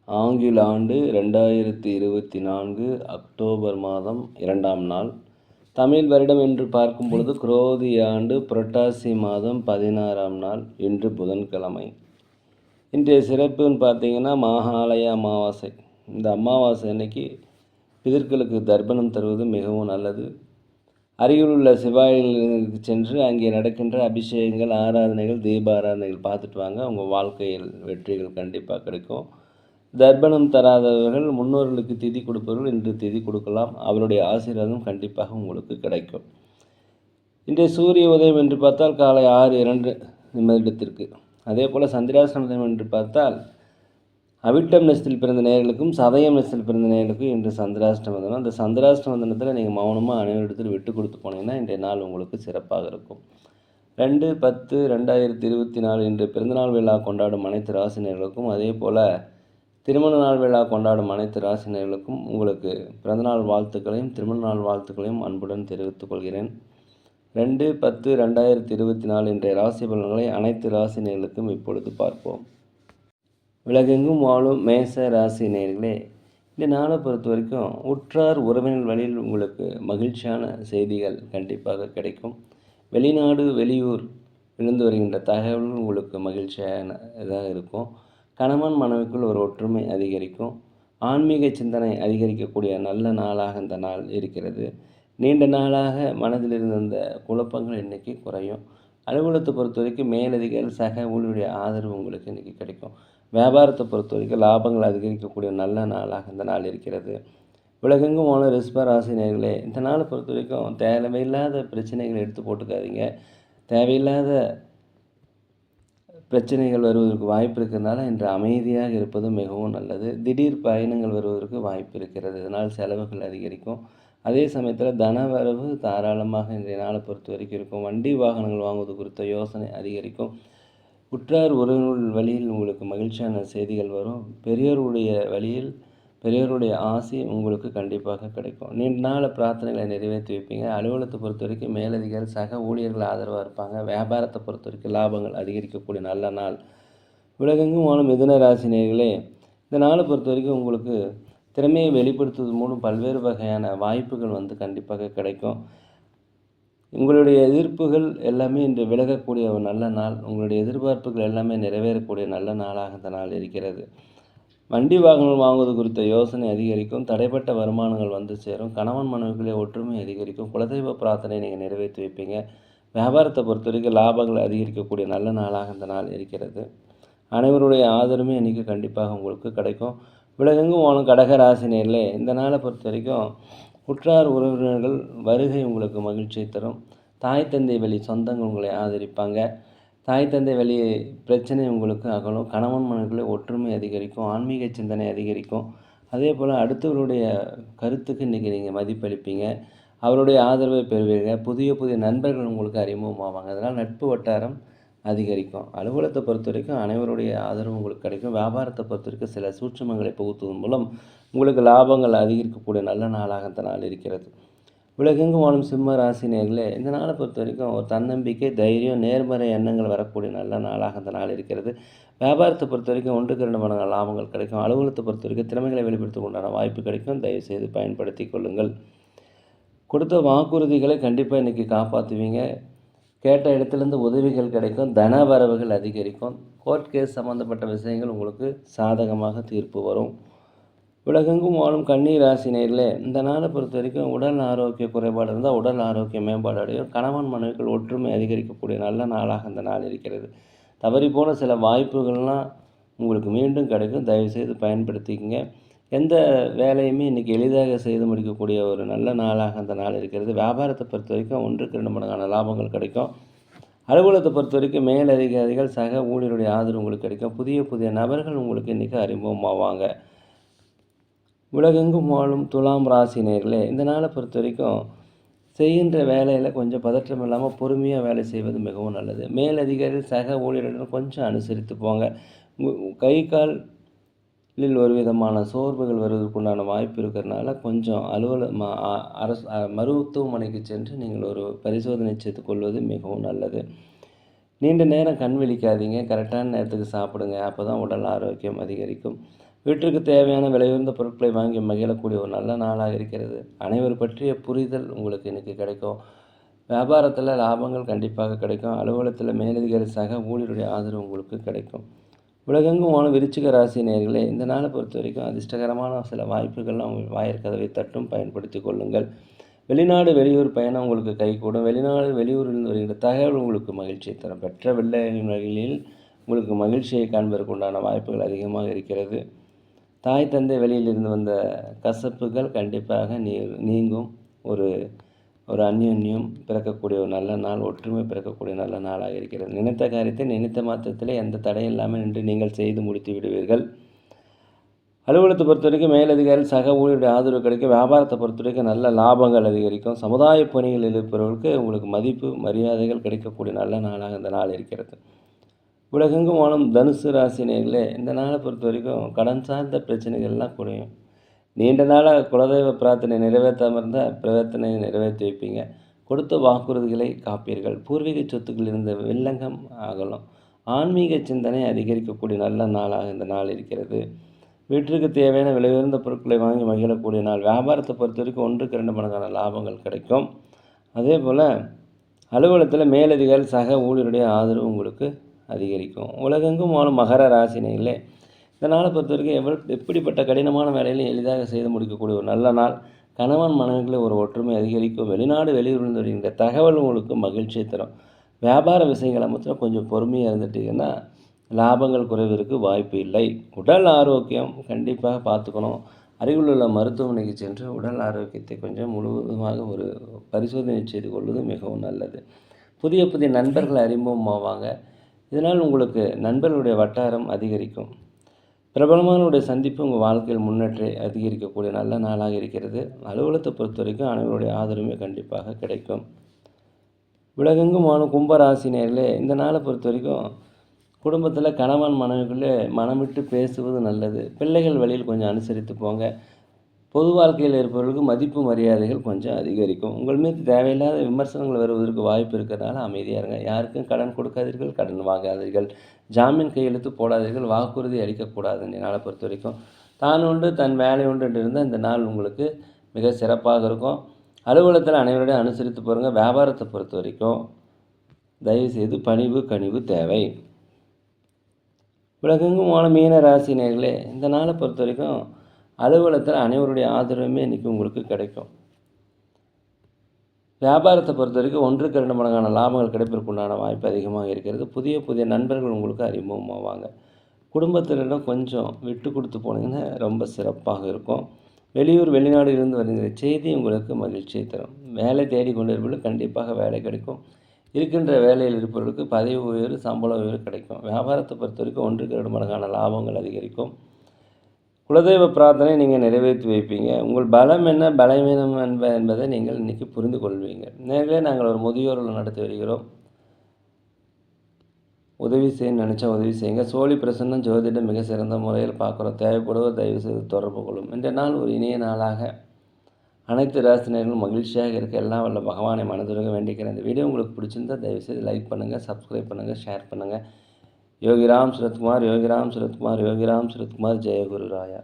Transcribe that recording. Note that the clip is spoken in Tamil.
ஆங்கில ஆண்டு 2024 அக்டோபர் மாதம் 2ஆம் நாள். தமிழ் வருடம் என்று பார்க்கும் பொழுது குரோதி ஆண்டு புரட்டாசி மாதம் 16ஆம் நாள். இன்று புதன்கிழமை. இன்றைய சிறப்புன்னு பார்த்தீங்கன்னா மகாலய அமாவாசை. இந்த அமாவாசை அன்னைக்கு பிதர்களுக்கு தர்ப்பணம் தருவது மிகவும் நல்லது. அருகிலுள்ள சிவாலயங்களுக்கு சென்று அங்கே நடக்கின்ற அபிஷேகங்கள், ஆராதனைகள், தீப ஆராதனைகள் பார்த்துட்டு வாங்க. உங்கள் வாழ்க்கையில் வெற்றிகள் கண்டிப்பாக கிடைக்கும். தர்ப்பணம் தராதவர்கள், முன்னோர்களுக்கு திதி கொடுப்பவர்கள் இன்று திதி கொடுக்கலாம். அவருடைய ஆசீர்வாதம் கண்டிப்பாக உங்களுக்கு கிடைக்கும். இன்றைய சூரிய உதயம் என்று பார்த்தால் காலை 6:02 அதே போல் சந்திராஷ்டமம் என்று பார்த்தால் அவிட்டம் நட்சத்திரத்தில் பிறந்த நேயர்களுக்கும் சதயம் நட்சத்திரத்தில் பிறந்த நேயர்களுக்கும் இன்று சந்திராஷ்டம தினம். அந்த சந்திராஷ்டம தினத்தில் நீங்கள் மௌனமாக அனைவரிடத்தில் விட்டு கொடுத்து போனீங்கன்னா இன்றைய நாள் உங்களுக்கு சிறப்பாக இருக்கும். 2/10/2024 இன்று பிறந்தநாள் விழா கொண்டாடும் அனைத்து ராசினியர்களுக்கும், அதே போல் திருமண நாள் விழா கொண்டாடும் அனைத்து ராசினியர்களுக்கும் உங்களுக்கு பிறந்தநாள் வாழ்த்துக்களையும் திருமண நாள் வாழ்த்துக்களையும் அன்புடன் தெரிவித்துக் கொள்கிறேன். 2/10/2024 இன்றைய ராசி பலன்களை அனைத்து ராசினியர்களுக்கும் இப்பொழுது பார்ப்போம். உலகெங்கும் வாழும் மேச ராசி நேயர்களே, இந்த நாளை பொறுத்த வரைக்கும் உற்றார் உறவினர் வழியில் உங்களுக்கு மகிழ்ச்சியான செய்திகள் கண்டிப்பாக கிடைக்கும். வெளிநாடு வெளியூர் இருந்து வருகின்ற தகவல்கள் உங்களுக்கு மகிழ்ச்சியான இதாக இருக்கும். கணவன் மனைவிக்குள் ஒரு ஒற்றுமை அதிகரிக்கும். ஆன்மீக சிந்தனை அதிகரிக்கக்கூடிய நல்ல நாளாக இந்த நாள் இருக்கிறது. நீண்ட நாளாக மனதில் இருந்த அந்த குழப்பங்கள் இன்றைக்கி குறையும். அலுவலகத்தை பொறுத்த வரைக்கும் மேலதிகாரி சக ஊழியருடைய ஆதரவு உங்களுக்கு இன்றைக்கி கிடைக்கும். வியாபாரத்தை பொறுத்த வரைக்கும் லாபங்கள் அதிகரிக்கக்கூடிய நல்ல நாளாக இந்த நாள் இருக்கிறது. உலகெங்கும் போன ரிஷப ராசினியர்களே, இந்த நாளை பொறுத்த வரைக்கும் தேவையில்லாத பிரச்சனைகளை எடுத்து போட்டுக்காதீங்க. தேவையில்லாத பிரச்சனைகள் வருவதற்கு வாய்ப்பு இருக்கிறதுனால இன்று அமைதியாக இருப்பது மிகவும் நல்லது. திடீர் பயணங்கள் வருவதற்கு வாய்ப்பு இருக்கிறது. இதனால் செலவுகள் அதிகரிக்கும். அதே சமயத்தில் தனவரவு தாராளமாக இன்றைய நாளை பொறுத்த வரைக்கும் இருக்கும். வண்டி வாகனங்கள் வாங்குவது குறித்த யோசனை அதிகரிக்கும். உற்றார் உறவினர் வழியில் உங்களுக்கு மகிழ்ச்சியான செய்திகள் வரும். பெரியோருடைய ஆசை உங்களுக்கு கண்டிப்பாக கிடைக்கும். நீண்ட நாள பிரார்த்தனைகளை நிறைவேற்றி வைப்பீங்க. அலுவலகத்தை பொறுத்த வரைக்கும் மேலதிகாரி சக ஊழியர்கள் ஆதரவாக இருப்பாங்க. வியாபாரத்தை பொறுத்த வரைக்கும் லாபங்கள் அதிகரிக்கக்கூடிய நல்ல நாள். உலகெங்கும் வாழும் மிதுன ராசி நேயர்களே, இந்த நாளை பொறுத்த வரைக்கும் உங்களுக்கு திறமையை வெளிப்படுத்துவது மூலம் பல்வேறு வகையான வாய்ப்புகள் கண்டிப்பாக கிடைக்கும். உங்களுடைய எதிர்ப்புகள் எல்லாமே இன்று விலகக்கூடிய ஒரு நல்ல நாள். உங்களுடைய எதிர்பார்ப்புகள் எல்லாமே நிறைவேறக்கூடிய நல்ல நாளாக இந்த நாள் இருக்கிறது. வண்டி வாகனம் வாங்குவது குறித்த யோசனை அதிகரிக்கும். தடைப்பட்ட வருமானங்கள் சேரும். கணவன் மனைவிகளே ஒற்றுமை அதிகரிக்கும். குலதெய்வ பிரார்த்தனை நீங்கள் நிறைவேற்றி வைப்பீங்க. வியாபாரத்தை பொறுத்த வரைக்கும் லாபங்கள் அதிகரிக்கக்கூடிய நல்ல நாளாக இந்த நாள் இருக்கிறது. அனைவருடைய ஆதரவுமே இன்றைக்கி கண்டிப்பாக உங்களுக்கு கிடைக்கும். உலகெங்கும் வாழும் கடக ராசினியர்களே, இந்த நாளை பொறுத்த வரைக்கும் உற்றார் உறவினர்கள் வருகை உங்களுக்கு மகிழ்ச்சியை தரும். தாய் தந்தை வழி சொந்தங்கள் உங்களை ஆதரிப்பாங்க. தாய் தந்தை வழி பிரச்சனை உங்களுக்கு அகலும். கணவன் மனைவிக்குள்ளே ஒற்றுமை அதிகரிக்கும். ஆன்மீக சிந்தனை அதிகரிக்கும். அதே போல் அடுத்தவருடைய கருத்துக்கு இன்றைக்கி நீங்கள் மதிப்பளிப்பீங்க. அவருடைய ஆதரவை பெறுவீங்க. புதிய நண்பர்கள் உங்களுக்கு அறிமுகமாவாங்க. அதனால் நட்பு வட்டாரம் அதிகரிக்கும். அலுவலகத்தை பொறுத்த வரைக்கும் அனைவருடைய ஆதரவு உங்களுக்கு கிடைக்கும். வியாபாரத்தை பொறுத்த வரைக்கும் சில சூட்சுமங்களை புகுத்துவதன் மூலம் உங்களுக்கு லாபங்கள் அதிகரிக்கக்கூடிய நல்ல நாளாக இந்த நாள் இருக்கிறது. உலகெங்கும் வாழும் சிம்ம ராசினியர்களே, இந்த நாளை பொறுத்த வரைக்கும் ஒரு தன்னம்பிக்கை, தைரியம், நேர்மறை எண்ணங்கள் வரக்கூடிய நல்ல நாளாக இந்த நாள் இருக்கிறது. வியாபாரத்தை பொறுத்த வரைக்கும் 1-2 மடங்கு லாபங்கள் கிடைக்கும். அலுவலகத்தை பொறுத்த வரைக்கும் திறமைகளை வெளிப்படுத்த உண்டான வாய்ப்பு கிடைக்கும். தயவுசெய்து பயன்படுத்தி கொள்ளுங்கள். கொடுத்த வாக்குறுதிகளை கண்டிப்பாக இன்றைக்கி காப்பாற்றுவீங்க. கேட்ட இடத்துலேருந்து உதவிகள் கிடைக்கும். தன வரவுகள் அதிகரிக்கும். கோர்ட் கேஸ் சம்மந்தப்பட்ட விஷயங்கள் உங்களுக்கு சாதகமாக தீர்ப்பு வரும். உலகெங்கும் வாழும் கன்னி ராசினியர்களே, இந்த நாளை பொறுத்த வரைக்கும் உடல் ஆரோக்கிய குறைபாடு இருந்தால் உடல் ஆரோக்கிய மேம்பாடு அடையும். கணவன் மனைவிகள் ஒற்றுமை அதிகரிக்கக்கூடிய நல்ல நாளாக இந்த நாள் இருக்கிறது. தவறி போன சில வாய்ப்புகள்லாம் உங்களுக்கு மீண்டும் கிடைக்கும். தயவுசெய்து பயன்படுத்திக்கங்க. எந்த வேலையுமே இன்றைக்கி எளிதாக செய்து முடிக்கக்கூடிய ஒரு நல்ல நாளாக அந்த நாள் இருக்கிறது. வியாபாரத்தை பொறுத்த வரைக்கும் 1-2 மடங்கான லாபங்கள் கிடைக்கும். அலுவலகத்தை பொறுத்த வரைக்கும் மேலதிகாரிகள் சக ஊழியருடைய ஆதரவு உங்களுக்கு கிடைக்கும். புதிய நபர்கள் உங்களுக்கு இன்றைக்கி அறிமுகமாவாங்க. உலகெங்கும் வாழும் துலாம் ராசினியர்களே, இந்த நாளை பொறுத்த வரைக்கும் செய்கின்ற வேலையில் கொஞ்சம் பதற்றம் இல்லாமல் பொறுமையாக வேலை செய்வது மிகவும் நல்லது. மேலதிகாரிகள் சக ஊழியருடன் கொஞ்சம் அனுசரித்து போங்க. கை காலில் ஒரு விதமான சோர்வுகள் வருவதற்குண்டான வாய்ப்பு இருக்கிறதுனால கொஞ்சம் மருத்துவமனைக்கு சென்று நீங்கள் ஒரு பரிசோதனை செய்து கொள்வது மிகவும் நல்லது. நீண்ட நேரம் கண் விழிக்காதீங்க. கரெக்டான நேரத்துக்கு சாப்பிடுங்க. அப்போ தான் உடல் ஆரோக்கியம் அதிகரிக்கும். வீட்டிற்கு தேவையான விலையுயர்ந்த பொருட்களை வாங்கி மகிழக்கூடிய ஒரு நல்ல நாளாக இருக்கிறது. அனைவர் பற்றிய புரிதல் உங்களுக்கு இன்றைக்கி கிடைக்கும். வியாபாரத்தில் லாபங்கள் கண்டிப்பாக கிடைக்கும். அலுவலகத்தில் மேலதிகாரி சக ஊழியருடைய ஆதரவு உங்களுக்கு கிடைக்கும். உலகெங்குமான விருச்சிக ராசி நேயர்களே, இந்த நாளை பொறுத்த வரைக்கும் அதிர்ஷ்டகரமான சில வாய்ப்புகள்லாம் உங்கள் வாயிற்கதவை தட்டும், பயன்படுத்தி கொள்ளுங்கள். வெளிநாடு வெளியூர் பயணம் உங்களுக்கு கைகூடும். வெளிநாடு வெளியூரில் வருகின்ற தகவல் உங்களுக்கு மகிழ்ச்சியை தரும். பெற்ற பிள்ளைகளின் வகையில் உங்களுக்கு மகிழ்ச்சியை காண்பதற்கு உண்டான வாய்ப்புகள் அதிகமாக இருக்கிறது. தாய் தந்தை வெளியிலிருந்து வந்த கசப்புகள் கண்டிப்பாக நீங்கும். ஒரு அந்யோன்யம் பிறக்கக்கூடிய ஒரு நல்ல நாள், ஒற்றுமை பிறக்கக்கூடிய நல்ல நாளாக இருக்கிறது. நினைத்த காரியத்தை நினைத்த மாத்திரத்திலே எந்த தடையும் இல்லாமல் நின்று நீங்கள் செய்து முடித்து விடுவீர்கள். அலுவலகத்தை பொறுத்த வரைக்கும் மேலதிகாரி சக ஊழியருடைய ஆதரவு கிடைக்கும். வியாபாரத்தை பொறுத்த வரைக்கும் நல்ல லாபங்கள் அதிகரிக்கும். சமுதாய பணிகளில் இருப்பவர்களுக்கு உங்களுக்கு மதிப்பு மரியாதைகள் கிடைக்கக்கூடிய நல்ல நாளாக இந்த நாள் இருக்கிறது. உலகெங்கும் வாழும் தனுசு ராசினியர்களே, இந்த நாளை பொறுத்த வரைக்கும் கடன் சார்ந்த பிரச்சனைகள்லாம் குறையும். நீண்ட நாளாக குலதெய்வ பிரார்த்தனை நிறைவேற்றாமல் இருந்தால் பிரவர்த்தனையை நிறைவேற்றி வைப்பீங்க. கொடுத்த வாக்குறுதிகளை காப்பீர்கள். பூர்வீக சொத்துக்கள் இருந்த வில்லங்கம் ஆகலாம். ஆன்மீக சிந்தனை அதிகரிக்கக்கூடிய நல்ல நாளாக இந்த நாள் இருக்கிறது. வீட்டிற்கு தேவையான விலையுயர்ந்த பொருட்களை வாங்கி மகிழக்கூடிய நாள். வியாபாரத்தை பொறுத்த வரைக்கும் 1க்கு 2 மடங்கான லாபங்கள் கிடைக்கும். அதே போல் அலுவலகத்தில் மேலதிகாரி சக ஊழியருடைய ஆதரவு உங்களுக்கு அதிகரிக்கும். உலகெங்கும் வாழும் மகர ராசினிகளே, இந்த நாளை பொறுத்த வரைக்கும் எப்படிப்பட்ட கடினமான வேலையிலும் எளிதாக செய்து முடிக்கக்கூடிய ஒரு நல்ல நாள். கணவன் மனைவிகளில் ஒரு ஒற்றுமை அதிகரிக்கும். வெளிநாடு வெளியூரில் வருகின்ற தகவல் உங்களுக்கு மகிழ்ச்சியை தரும். வியாபார விஷயங்களை மாத்திரம் கொஞ்சம் பொறுமையாக இருந்துட்டீங்கன்னா லாபங்கள் குறைவதற்கு வாய்ப்பு இல்லை. உடல் ஆரோக்கியம் கண்டிப்பாக பார்த்துக்கணும். அருகில் உள்ள மருத்துவமனைக்கு சென்று உடல் ஆரோக்கியத்தை கொஞ்சம் முழுவதுமாக ஒரு பரிசோதனை செய்து கொள்வது மிகவும் நல்லது. புதிய புதிய நண்பர்கள் அறிமுகமாவாங்க. இதனால் உங்களுக்கு நண்பர்களுடைய வட்டாரம் அதிகரிக்கும். பிரபலமானவருடைய சந்திப்பு உங்கள் வாழ்க்கையில் முன்னேற்றை அதிகரிக்கக்கூடிய நல்ல நாளாக இருக்கிறது. அலுவலகத்தை பொறுத்த வரைக்கும் அனைவருடைய ஆதரவுமே கண்டிப்பாக கிடைக்கும். உலகெங்கும் வாழும் கும்பராசினியர்களே, இந்த நாளை பொறுத்த வரைக்கும் குடும்பத்தில் கணவன் மனைவிக்குள்ளே மனமிட்டு பேசுவது நல்லது. பிள்ளைகள் வழியில் கொஞ்சம் அனுசரித்து போங்க. பொது வாழ்க்கையில் இருப்பவர்களுக்கு மதிப்பு மரியாதைகள் கொஞ்சம் அதிகரிக்கும். உங்கள் மீது தேவையில்லாத விமர்சனங்கள் வருவதற்கு வாய்ப்பு இருக்கிறதுனால அமைதியாக இருங்க. யாருக்கும் கடன் கொடுக்காதீர்கள், கடன் வாங்காதீர்கள், ஜாமீன் கையெழுத்து போடாதீர்கள், வாக்குறுதி அளிக்கக்கூடாது. இந்த நாளை பொறுத்த வரைக்கும் தான் உண்டு தன் வேலை உண்டு என்று இருந்தால் இந்த நாள் உங்களுக்கு மிக சிறப்பாக இருக்கும். அலுவலகத்தில் அனைவருடைய அனுசரித்து போகிறங்க. வியாபாரத்தை பொறுத்த வரைக்கும் தயவுசெய்து பணிவு கனிவு தேவை. உலகெங்கும் வாழும் மீன ராசினியர்களே, இந்த நாளை பொறுத்த வரைக்கும் அலுவலகத்தில் அனைவருடைய ஆதரவுமே இன்றைக்கி உங்களுக்கு கிடைக்கும். வியாபாரத்தை பொறுத்த வரைக்கும் 1க்கு 2 மடங்கான லாபங்கள் கிடைப்பதற்குண்டான வாய்ப்பு அதிகமாக இருக்கிறது. புதிய புதிய நண்பர்கள் உங்களுக்கு அறிமுகமாவாங்க. குடும்பத்தினரிடம் கொஞ்சம் விட்டு கொடுத்து போனீங்கன்னா ரொம்ப சிறப்பாக இருக்கும். வெளியூர் வெளிநாடு இருந்து வருகிற செய்தி உங்களுக்கு மகிழ்ச்சியை தரும். வேலை தேடி கொண்டிருப்பவர்களுக்கு கண்டிப்பாக வேலை கிடைக்கும். இருக்கின்ற வேலையில் இருப்பவர்களுக்கு பதவி உயர்வு சம்பள உயர்வு கிடைக்கும். வியாபாரத்தை பொறுத்த வரைக்கும் 1க்கு 2 மடங்கான லாபங்கள் அதிகரிக்கும். குலதெய்வ பிரார்த்தனை நீங்கள் நிறைவேற்றி வைப்பீங்க. உங்கள் பலம் என்ன பலவீனம் என்பதை நீங்கள் இன்றைக்கி புரிந்து கொள்வீங்க. நேரிலே நாங்கள் ஒரு முதியோர்கள் நடத்தி வருகிறோம். உதவி செய்யணும்னு நினச்சா உதவி செய்யுங்க. சோழி பிரசன்னம் ஜோதிடம் மிக சிறந்த முறையில் பார்க்குறோம். தேவைப்படுவோர் தயவு செய்து தொடர்பு கொள்ளும். இன்றைய நாள் ஒரு இனிய நாளாக அனைத்து ராசினியர்களும் மகிழ்ச்சியாக இருக்க எல்லாம் வல்ல பகவானை மனதுருக வேண்டிக்கிறேன். இந்த வீடியோ உங்களுக்கு பிடிச்சிருந்தால் தயவுசெய்து லைக் பண்ணுங்கள், சப்ஸ்கிரைப் பண்ணுங்கள், ஷேர் பண்ணுங்கள். யோகிராம் சுரத்குமார், யோகிராம் சுரத்குமார், யோகிராம் சுரத்குமார், ஜெயகுரு ராயா.